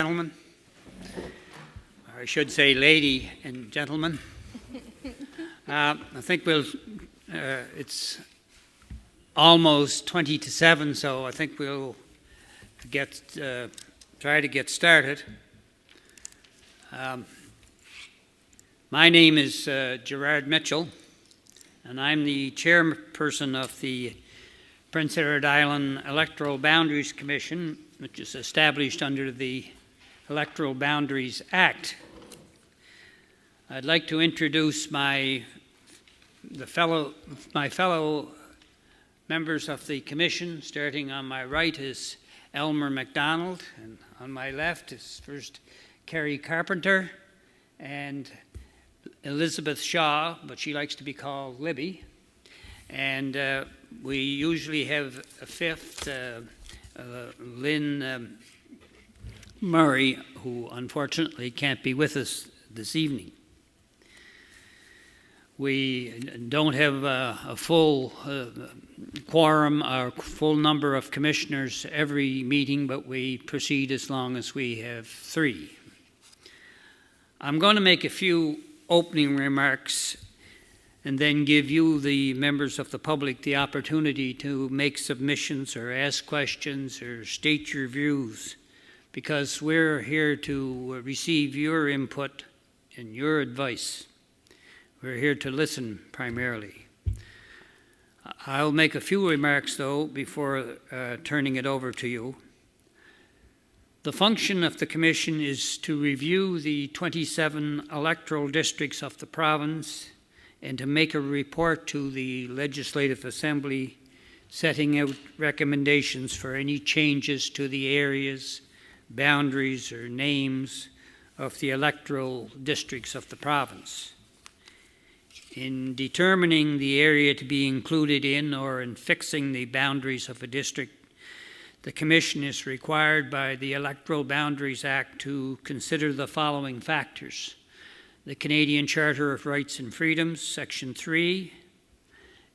Gentlemen, or I should say lady and gentlemen. I think it's almost 20 to 7, so I think we'll try to get started. My name is Gerard Mitchell, and I'm the chairperson of the Prince Edward Island Electoral Boundaries Commission, which is established under the Electoral Boundaries Act. I'd like to introduce my fellow members of the commission. Starting on my right is Elmer MacDonald, and on my left is first Kerry Carpenter and Elizabeth Shaw, but she likes to be called Libby. And we usually have a fifth, Lynn Murray, who unfortunately can't be with us this evening. We don't have a full quorum or full number of commissioners every meeting, but we proceed as long as we have 3. I'm going to make a few opening remarks and then give you, the members of the public, the opportunity to make submissions or ask questions or state your views, because we're here to receive your input and your advice. We're here to listen primarily. I'll make a few remarks, though, before turning it over to you. The function of the Commission is to review the 27 electoral districts of the province and to make a report to the Legislative Assembly setting out recommendations for any changes to the areas, boundaries, or names of the electoral districts of the province. In determining the area to be included in or in fixing the boundaries of a district, the Commission is required by the Electoral Boundaries Act to consider the following factors: the Canadian Charter of Rights and Freedoms, Section 3,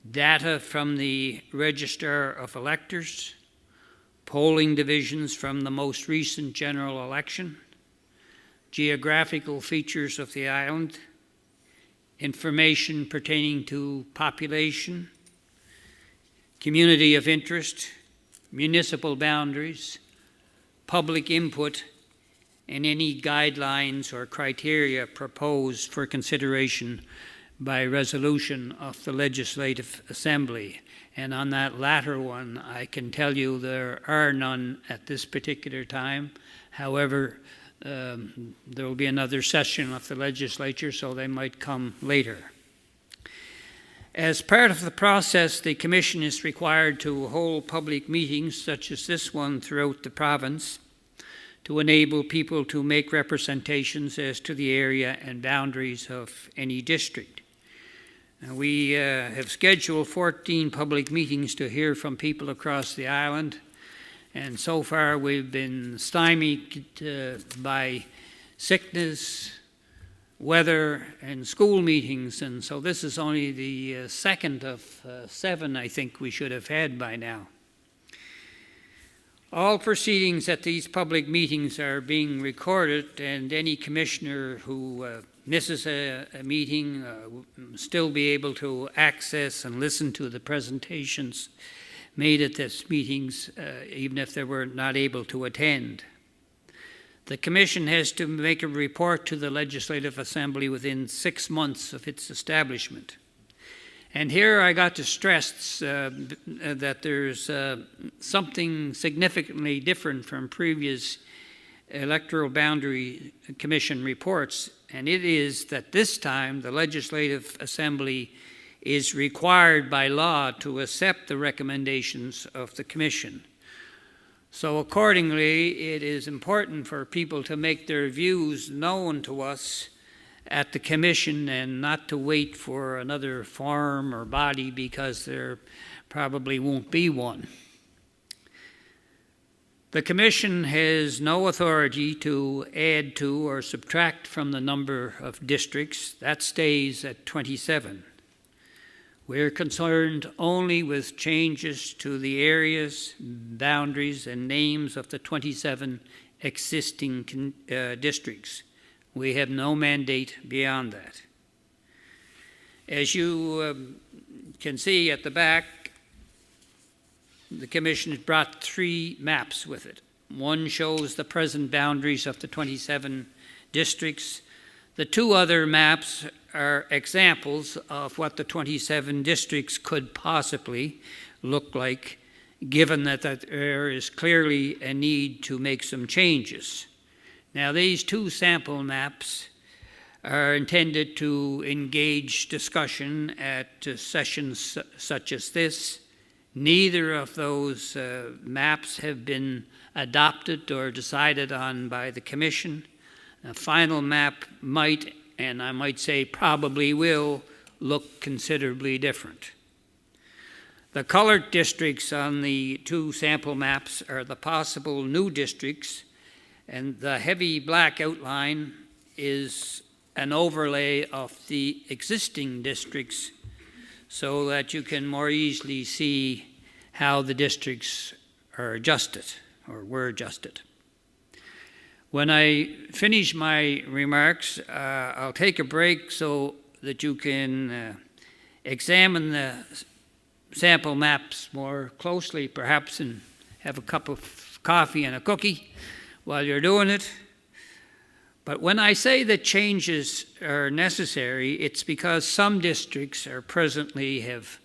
data from the Register of Electors, polling divisions from the most recent general election, geographical features of the island, information pertaining to population, community of interest, municipal boundaries, public input, and any guidelines or criteria proposed for consideration by resolution of the Legislative Assembly. And on that latter one, I can tell you there are none at this particular time. However, there will be another session of the legislature, so they might come later. As part of the process, the Commission is required to hold public meetings such as this one throughout the province to enable people to make representations as to the area and boundaries of any district. We have scheduled 14 public meetings to hear from people across the island, and so far we've been stymied by sickness, weather, and school meetings, and so this is only the second of 7 I think we should have had by now. All proceedings at these public meetings are being recorded, and any commissioner who misses a meeting will still be able to access and listen to the presentations made at these meetings, even if they were not able to attend. The Commission has to make a report to the Legislative Assembly within 6 months of its establishment. And here I got to stress that there's something significantly different from previous Electoral Boundary Commission reports, and it is that this time the Legislative Assembly is required by law to accept the recommendations of the Commission. So accordingly, it is important for people to make their views known to us at the Commission and not to wait for another forum or body, because there probably won't be one. The Commission has no authority to add to or subtract from the number of districts. That stays at 27. We're concerned only with changes to the areas, boundaries, and names of the 27 existing districts. We have no mandate beyond that. As you can see at the back, the Commission has brought 3 maps with it. One shows the present boundaries of the 27 districts. The 2 other maps are examples of what the 27 districts could possibly look like, given that there is clearly a need to make some changes. Now, these 2 sample maps are intended to engage discussion at sessions such as this. Neither of those maps have been adopted or decided on by the Commission. A final map might, and I might say probably will, look considerably different. The colored districts on the 2 sample maps are the possible new districts, and the heavy black outline is an overlay of the existing districts so that you can more easily see how the districts are adjusted or were adjusted. When I finish my remarks, I'll take a break so that you can examine the sample maps more closely, perhaps, and have a cup of coffee and a cookie while you're doing it. But when I say that changes are necessary, it's because some districts are presently have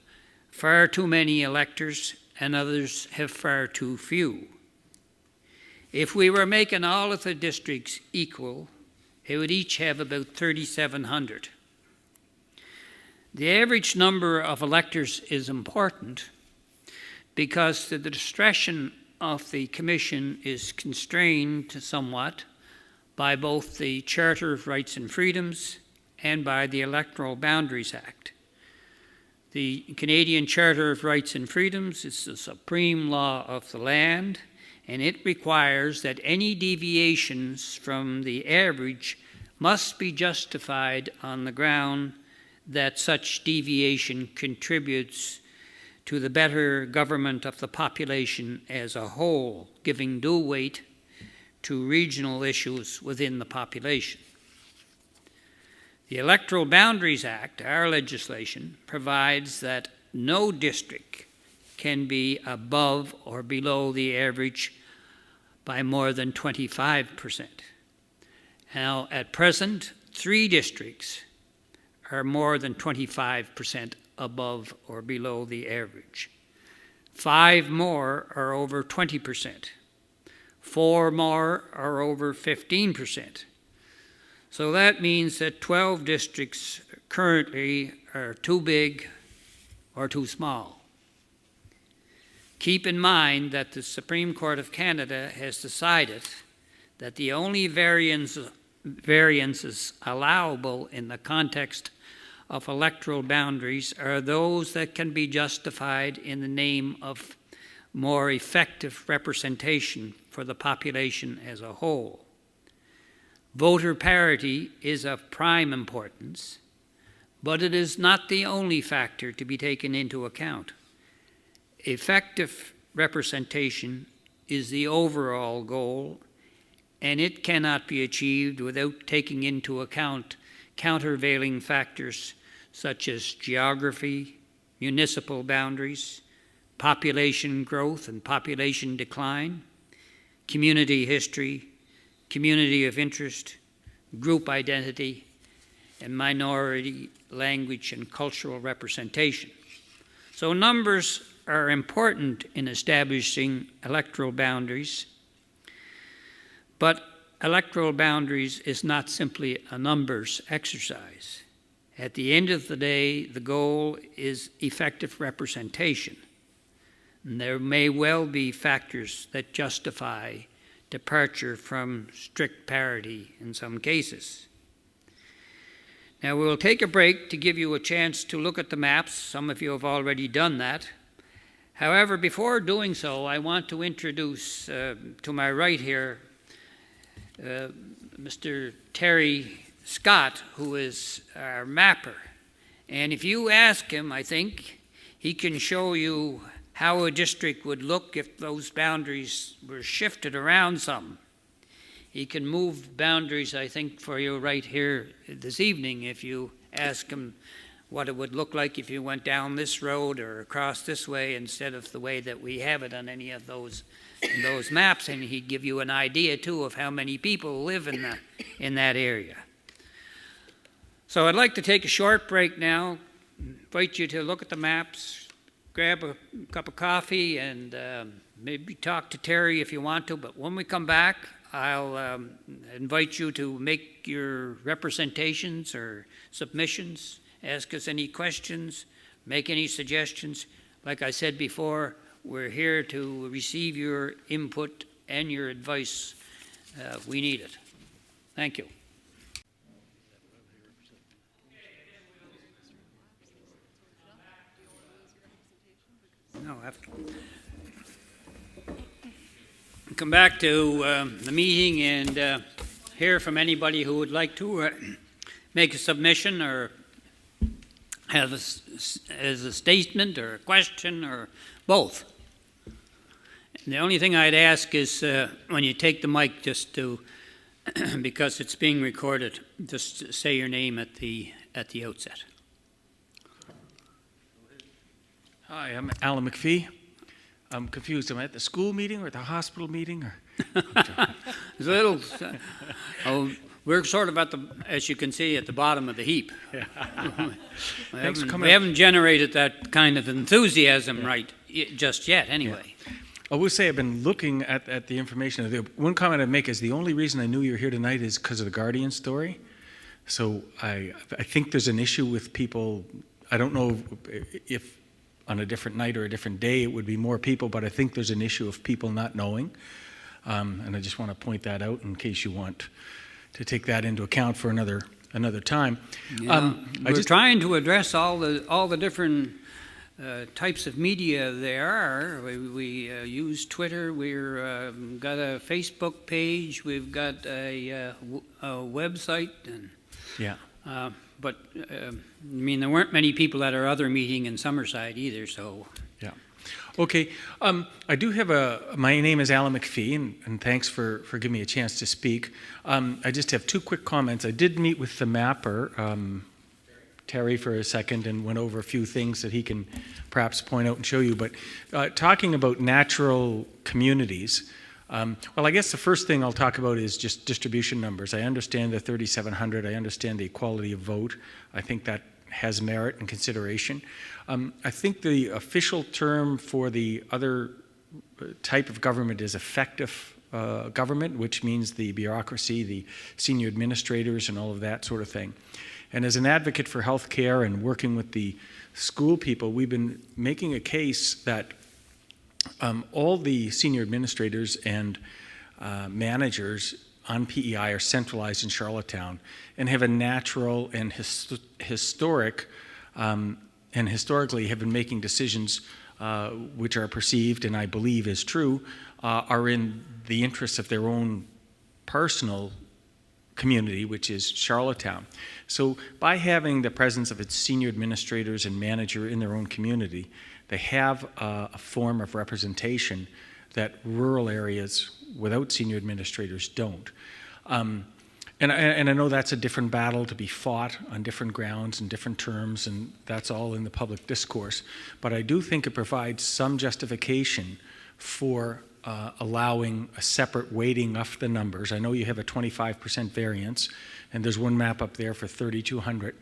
far too many electors and others have far too few. If we were making all of the districts equal, they would each have about 3,700. The average number of electors is important because the discretion of the Commission is constrained somewhat by both the Charter of Rights and Freedoms and by the Electoral Boundaries Act. The Canadian Charter of Rights and Freedoms is the supreme law of the land, and it requires that any deviations from the average must be justified on the ground that such deviation contributes to the better government of the population as a whole, giving due weight to regional issues within the population. The Electoral Boundaries Act, our legislation, provides that no district can be above or below the average by more than 25%. Now, at present, 3 districts are more than 25% above or below the average. 5 more are over 20%. 4 more are over 15%. So that means that 12 districts currently are too big or too small. Keep in mind that the Supreme Court of Canada has decided that the only variances allowable in the context of electoral boundaries are those that can be justified in the name of more effective representation for the population as a whole. Voter parity is of prime importance, but it is not the only factor to be taken into account. Effective representation is the overall goal, and it cannot be achieved without taking into account countervailing factors such as geography, municipal boundaries, population growth and population decline, community history, community of interest, group identity, and minority language and cultural representation. So numbers are important in establishing electoral boundaries, but electoral boundaries is not simply a numbers exercise. At the end of the day, the goal is effective representation. And there may well be factors that justify departure from strict parity in some cases. Now we'll take a break to give you a chance to look at the maps. Some of you have already done that. However, before doing so, I want to introduce to my right here Mr. Terry Scott, who is our mapper. And if you ask him, I think, he can show you how a district would look if those boundaries were shifted around some. he can move boundaries, I think, for you right here this evening if you ask him what it would look like if you went down this road or across this way instead of the way that we have it on any of those maps, and he'd give you an idea too of how many people live in that area. So I'd like to take a short break now, invite you to look at the maps, grab a cup of coffee, and maybe talk to Terry if you want to, but when we come back, I'll invite you to make your representations or submissions, ask us any questions, make any suggestions. Like I said before, we're here to receive your input and your advice. We need it. Thank you. No, after. Come back to the meeting and hear from anybody who would like to make a submission or have as a statement or a question or both. And the only thing I'd ask is when you take the mic, just to, because it's being recorded, just say your name at the outset. Hi, I'm Alan McPhee. I'm confused. Am I at the school meeting or at the hospital meeting? Or There's a little. We're sort of at the, as you can see, at the bottom of the heap. Yeah. we haven't generated that kind of enthusiasm right just yet, anyway. Yeah. I will say I've been looking at the information. The one comment I'd make is the only reason I knew you were here tonight is because of the Guardian story. So I think there's an issue with people. I don't know if on a different night or a different day it would be more people, but I think there's an issue of people not knowing. And I just want to point that out in case you want to take that into account for another time. Yeah. We're trying to address all the different types of media there are. We use Twitter. We've got a Facebook page. We've got a website. And, yeah. But I mean, there weren't many people at our other meeting in Summerside either. So. Yeah. Okay. I do have my name is Alan McPhee, and thanks for giving me a chance to speak. I just have two quick comments. I did meet with the mapper, Terry, for a second, and went over a few things that he can perhaps point out and show you. But talking about natural communities, well, I guess the first thing I'll talk about is just distribution numbers. I understand the 3,700. I understand the equality of vote. I think that has merit and consideration. I think the official term for the other type of government is effective government, which means the bureaucracy, the senior administrators, and all of that sort of thing. And as an advocate for healthcare and working with the school people, we've been making a case that all the senior administrators and managers on PEI are centralized in Charlottetown and have a natural and historically have been making decisions which are perceived, and I believe is true, are in the interests of their own personal community, which is Charlottetown. So by having the presence of its senior administrators and manager in their own community, they have a form of representation that rural areas without senior administrators don't. And I know that's a different battle to be fought on different grounds and different terms, and that's all in the public discourse. But I do think it provides some justification for allowing a separate weighting of the numbers. I know you have a 25% variance, and there's one map up there for 3,200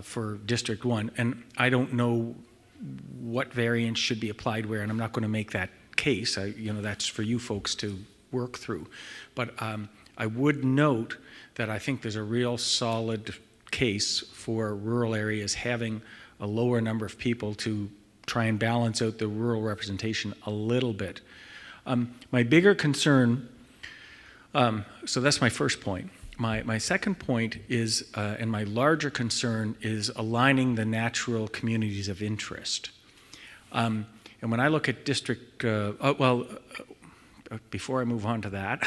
for District 1, and I don't know what variance should be applied where, and I'm not going to make that case. That's for you folks to work through. But I would note that I think there's a real solid case for rural areas having a lower number of people to try and balance out the rural representation a little bit. My bigger concern, so that's my first point. My second point is, and my larger concern, is aligning the natural communities of interest. And when I look at district, before I move on to that,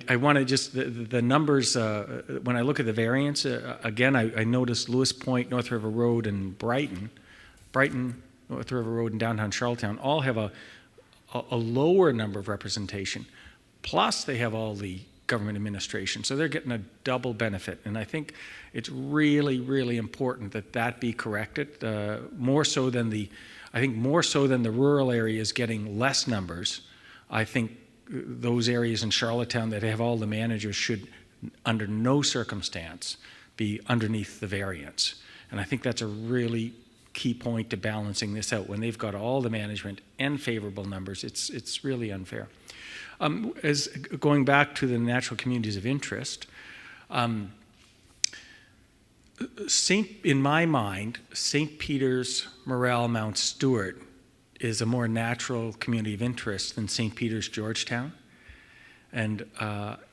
I want to just, the numbers, when I look at the variance, again, I noticed Lewis Point, North River Road, and Brighton, North River Road, and downtown Charlottetown all have a lower number of representation. Plus, they have all the government administration. So they're getting a double benefit. And I think it's really, really important that that be corrected, more so than the rural areas getting less numbers. I think those areas in Charlottetown that have all the managers should, under no circumstance, be underneath the variance. And I think that's a really key point to balancing this out. When they've got all the management and favorable numbers, it's really unfair. As going back to the natural communities of interest, in my mind, St. Peter's, Morel, Mount Stewart is a more natural community of interest than St. Peter's, Georgetown. And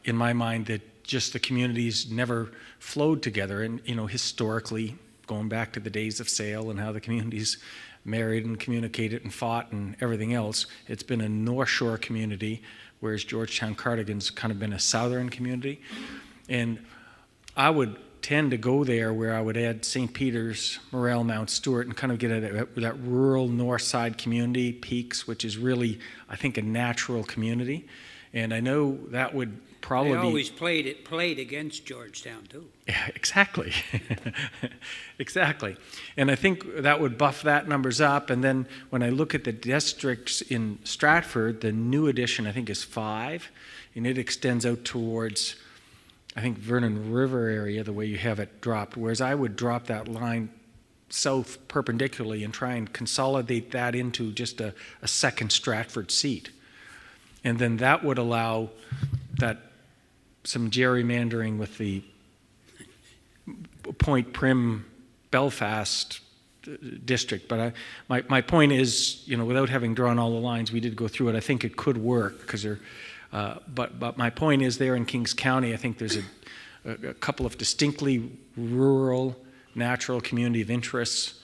in my mind, that just the communities never flowed together. And, you know, historically, going back to the days of Sale and how the communities married and communicated and fought and everything else, it's been a North Shore community, whereas Georgetown Cardigan's kind of been a southern community. And I would tend to go there where I would add St. Peter's, Morel, Mount Stewart, and kind of get at that rural north side community, Peaks, which is really, I think, a natural community. And I know that would probably They always played against Georgetown, too. Yeah, exactly. Exactly. And I think that would buff that numbers up. And then when I look at the districts in Stratford, the new addition, I think, is 5. And it extends out towards, I think, Vernon River area, the way you have it dropped. Whereas I would drop that line south perpendicularly and try and consolidate that into just a second Stratford seat. And then that would allow that some gerrymandering with the Point Prim Belfast district. But my point is, you know, without having drawn all the lines, we did go through it. I think it could work because but my point is, there in Kings County, I think there's a couple of distinctly rural, natural community of interests,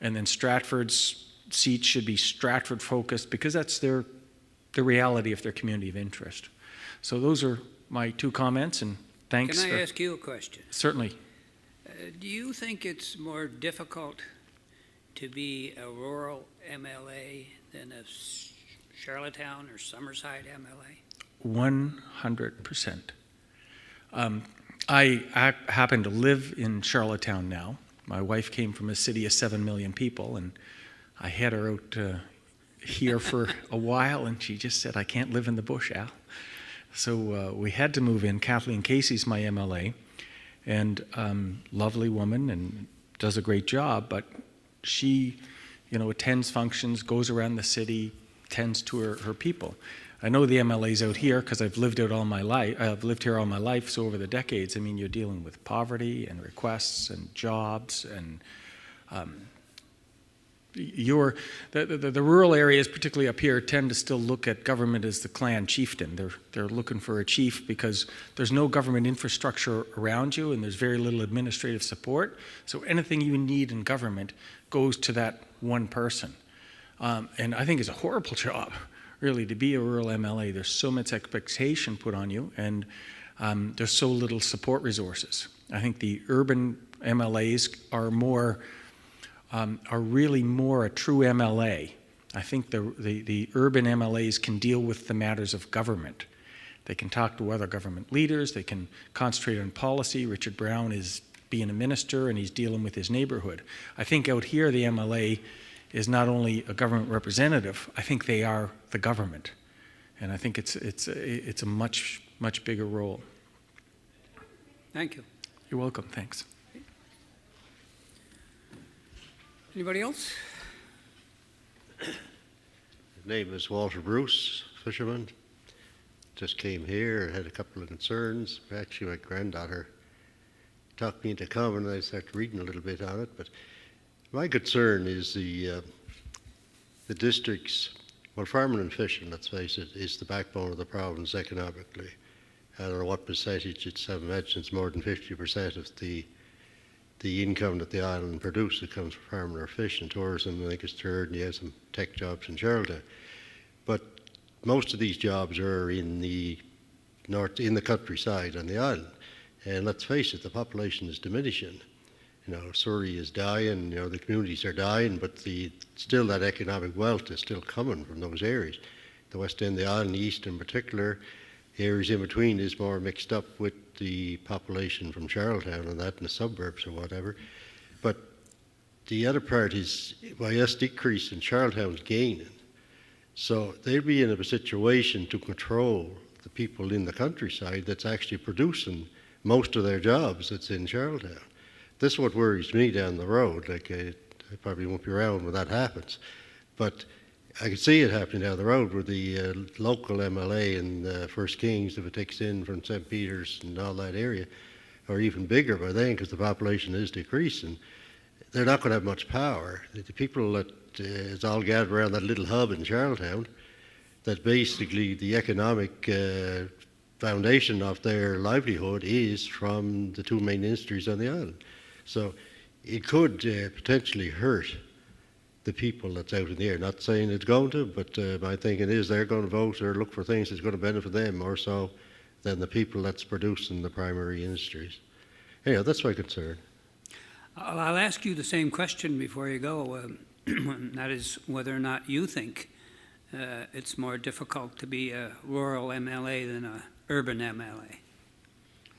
and then Stratford's seats should be Stratford focused because that's the reality of their community of interest. So those are my 2 comments, and thanks. Can I ask you a question? Certainly. Do you think it's more difficult to be a rural MLA than a Charlottetown or Summerside MLA? 100%. I happen to live in Charlottetown now. My wife came from a city of 7 million people, and I had her out here for a while, and she just said, "I can't live in the bush, Al." So we had to move in. Kathleen Casey's my MLA, and lovely woman and does a great job, but she, you know, attends functions, goes around the city, tends to her people. I know the MLAs out here because I've lived here all my life. So over the decades, I mean, you're dealing with poverty and requests and jobs, and the rural areas, particularly up here, tend to still look at government as the clan chieftain. They're looking for a chief because there's no government infrastructure around you, and there's very little administrative support. So anything you need in government goes to that one person, and I think it's a horrible job, really, to be a rural MLA. There's so much expectation put on you, and there's so little support resources. I think the urban MLAs are really more a true MLA. I think the urban MLAs can deal with the matters of government. They can talk to other government leaders. They can concentrate on policy. Richard Brown is being a minister, and he's dealing with his neighborhood. I think out here the MLA is not only a government representative, I think they are the government. And I think it's a much bigger role. Thank you. You're welcome, thanks. Anybody else? His name is Walter Bruce, fisherman. Just came here, had a couple of concerns. Actually, my granddaughter talked me into coming, and I started reading a little bit on it. But my concern is the districts. Well, farming and fishing, let's face it, is the backbone of the province economically. I don't know what percentage it's. I've mentioned it's more than 50% of the income that the island produces comes from farming or fishing. Tourism, I think, is third, and you have some tech jobs in Charlottetown. But most of these jobs are in the countryside on the island. And let's face it, the population is diminishing. You know, Souris is dying, you know, the communities are dying, but still that economic wealth is still coming from those areas. The west end of the island, the east in particular, areas in between is more mixed up with the population from Charlottetown and that in the suburbs or whatever. But the other part is, by us decreasing, Charlottetown's gaining. So they'll be in a situation to control the people in the countryside that's actually producing most of their jobs that's in Charlottetown. This is what worries me down the road. Like, I probably won't be around when that happens. But I can see it happening down the road with the local MLA and First Kings, if it takes in from St. Peter's and all that area, or even bigger by then because the population is decreasing. They're not going to have much power. The people that is all gathered around that little hub in Charlottetown, that basically the economic foundation of their livelihood is from the two main industries on the island. So it could potentially hurt the people that's out in the air. Not saying it's going to, but my thinking is they're going to vote or look for things that's going to benefit them more so than the people that's producing the primary industries. Anyhow, that's my concern. I'll ask you the same question before you go. That is whether or not you think it's more difficult to be a rural MLA than an urban MLA.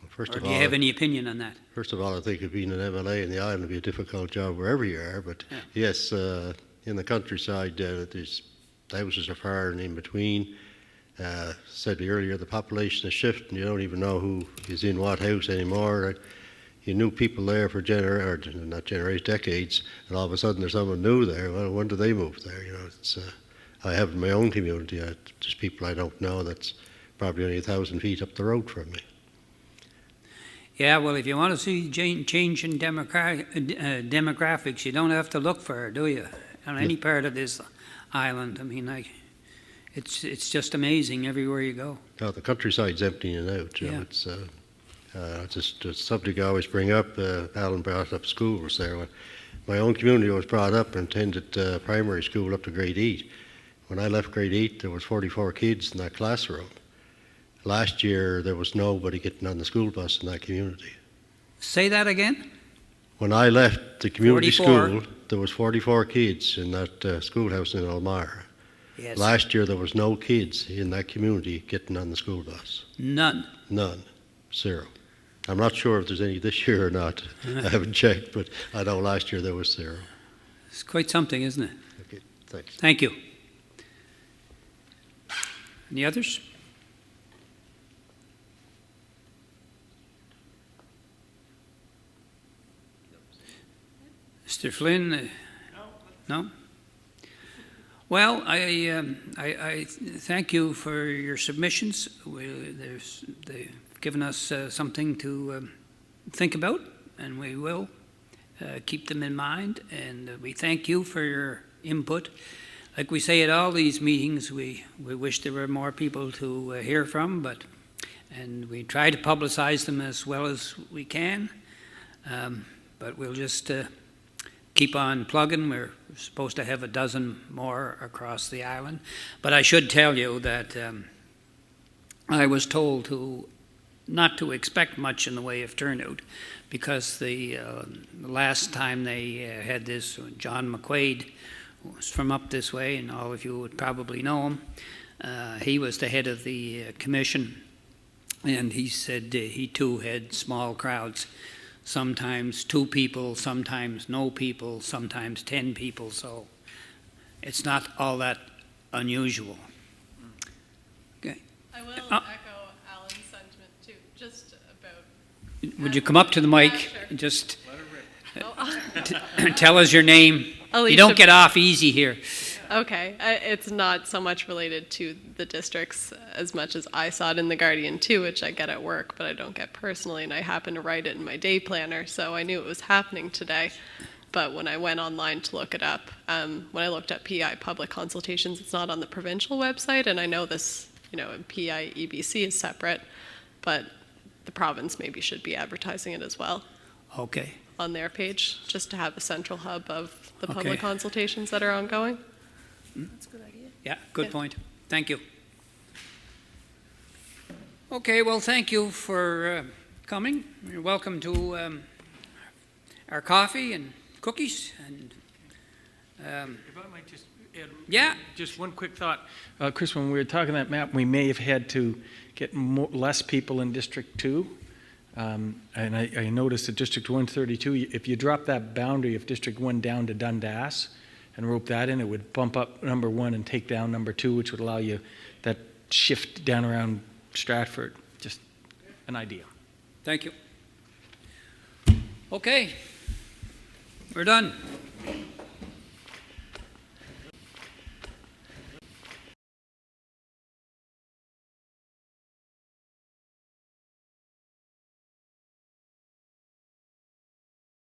First Or of do you all, have any opinion on that? First of all, I think being an MLA in the island would be a difficult job wherever you are. But Yeah. yes, in the countryside, there's houses are far and in between. Said earlier, the population is shifting. You don't even know who is in what house anymore. You knew people there for decades, and all of a sudden there's someone new there. Well, when do they move there? You know, it's I have in my own community. There's people I don't know that's probably only 1,000 feet up the road from me. Yeah, well, if you want to see change in demographics, you don't have to look far, do you? On any part of this island. I mean, it's just amazing everywhere you go. No, the countryside's emptying out. You know, it's just a subject I always bring up. Alan brought up schools there. When my own community was brought up and attended primary school up to grade 8. When I left grade 8, there was 44 kids in that classroom. Last year, there was nobody getting on the school bus in that community. Say that again? When I left the community 44. school, there was 44 kids in that schoolhouse in Elmira. Yes. Last year, there was no kids in that community getting on the school bus. None. None. 0. I'm not sure if there's any this year or not. I haven't checked, but I know last year there was 0. It's quite something, isn't it? Okay, thanks. Thank you. Any others? Mr. Flynn? No? Well, I thank you for your submissions. They've given us something to think about, and we will keep them in mind. And we thank you for your input. Like we say at all these meetings, we wish there were more people to hear from, and we try to publicize them as well as we can. But we'll just keep on plugging. We're supposed to have a dozen more across the island. But I should tell you that I was told not to expect much in the way of turnout, because the last time they had this, John McQuaid was from up this way, and all of you would probably know him. He was the head of the commission, and he said he too had small crowds. Sometimes 2 people, sometimes no people, sometimes 10 people, so it's not all that unusual. Okay. I will echo Alan's sentiment too, just about... Would you come up to the mic? Yeah, sure. And just Oh, tell us your name. Alicia. You don't get off easy here. okay, it's not so much related to the districts as much as I saw it in The Guardian too, which I get at work, but I don't get personally, and I happen to write it in my day planner, so I knew it was happening today. But when I went online to look it up, when I looked at PI public consultations, it's not on the provincial website, and I know this, PI EBC is separate, but the province maybe should be advertising it as well Okay. on their page, just to have a central hub of the Okay. public consultations that are ongoing. That's a good idea. Yeah, good Yeah. point. Thank you. Okay, well, thank you for coming. You're welcome to our coffee and cookies. And If I might just, Yeah. Just one quick thought. Chris, when we were talking that map, we may have had to get less people in District 2. And I noticed that District 132, if you drop that boundary of District 1 down to Dundas and rope that in, it would bump up number 1 and take down number 2, which would allow you that shift down around Stratford. Just an idea. Thank you. Okay, we're done.